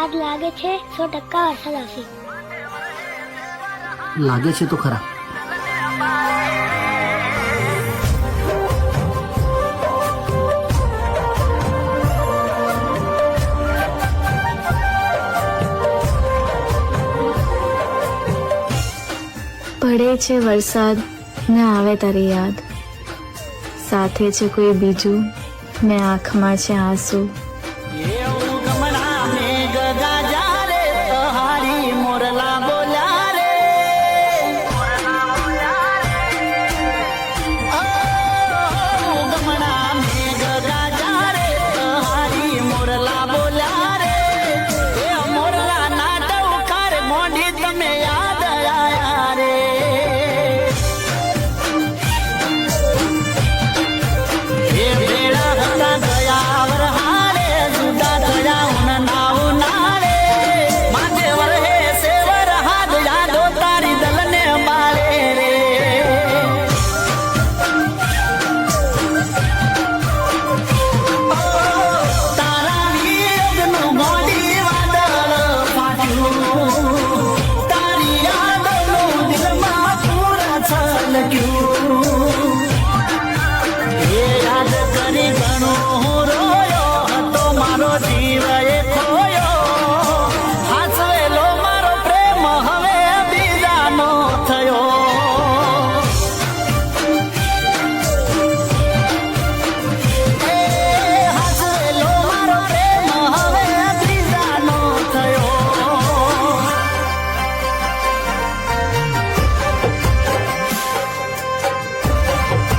વરસાદ લાગે છે 100% વરસાદ આવશે. લાગે છે તો ખરા. પડે છે વરસાદ ને આવે તારી યાદ, સાથે છે કોઈ બીજું ને આંખમાં છે આંસુ.